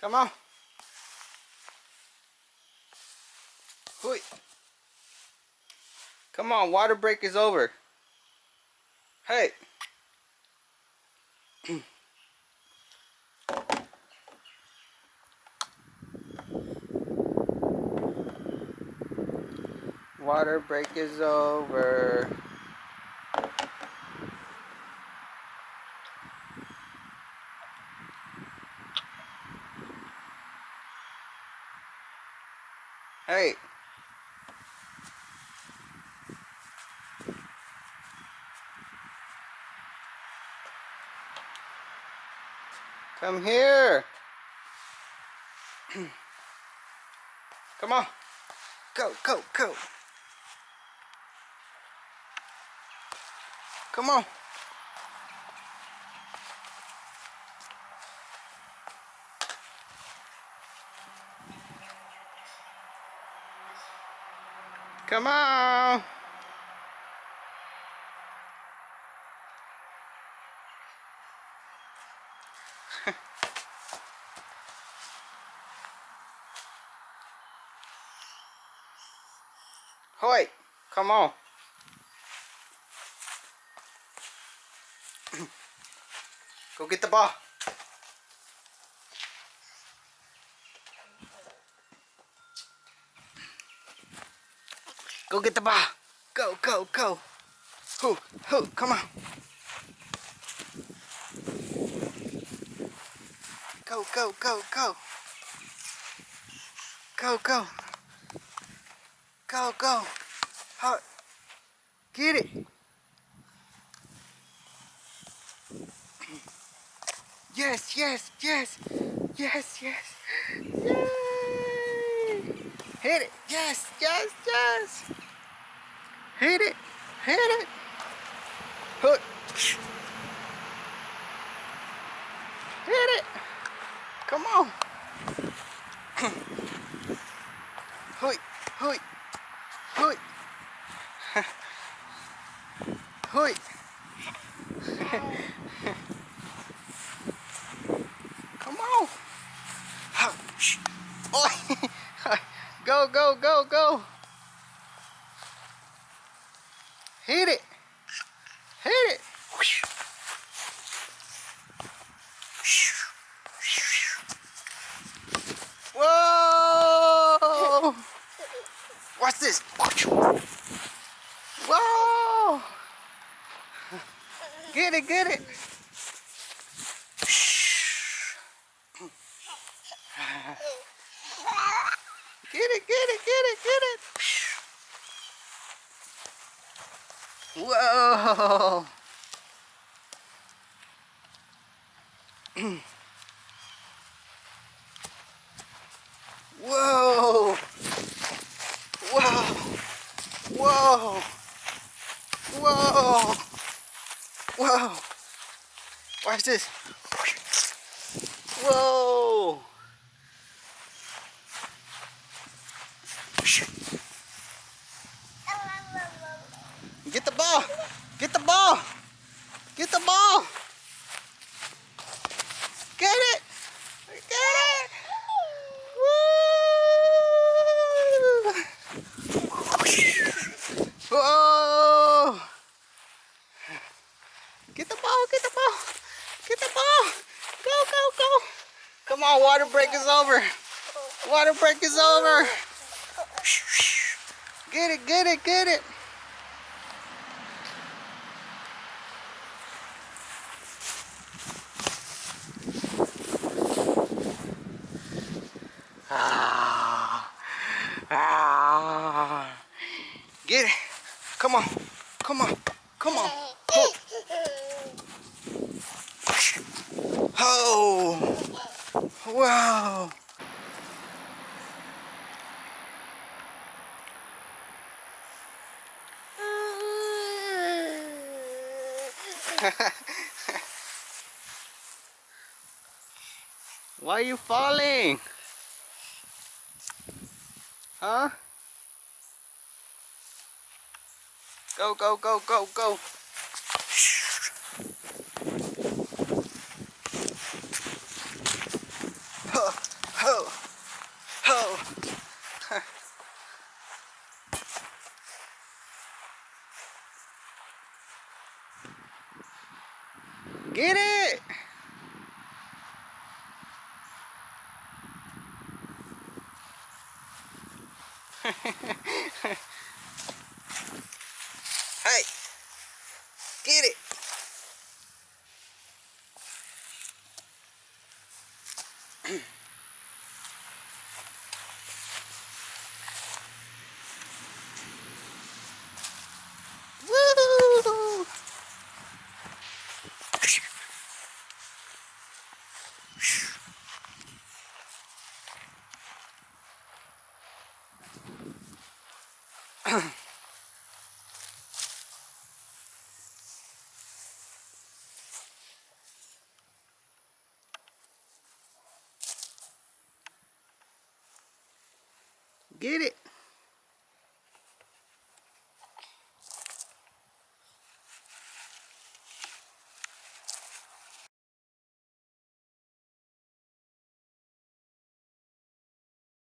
Come on. Hui. Come on, water break is over. Hey. Water break is over. Hey. Come here. Come on. Go, go, go. Come on. Come on. Hoi. Come on. Go get the ball. Go get the ball. Go, go, go. Hoo, hoo, come on. Go, go, go, go. Go, go. Go, go. Huh. Get it. Yes, yes, yes. Yes, yes. Yay. Hit it. Yes, yes, yes. Hit it. Hit it. Hook. Hit it. Come on. Hoi, hoi, hoi. Hoi. Come on. Oh. Go, go, go, go. Hit it. Hit it. Whoa. Watch this. Whoa. Get it, get it. Get it, get it, get it, get it. Whoa. Whoa. Whoa. Whoa. Whoa. Whoa. Watch this. Whoa. Get the ball. Get the ball. Get the ball. Get it. Get it. Woo. Whoa. Get the ball. Get the ball. Get the ball. Go, go, go. Come on, water break is over. Water break is over. Get it, get it, get it. Ah. Ah. Get it. Come on. Come on. Come on. Oh. Wow. Why are you falling? Huh? Go, go, go, go, go. Woo! Get it.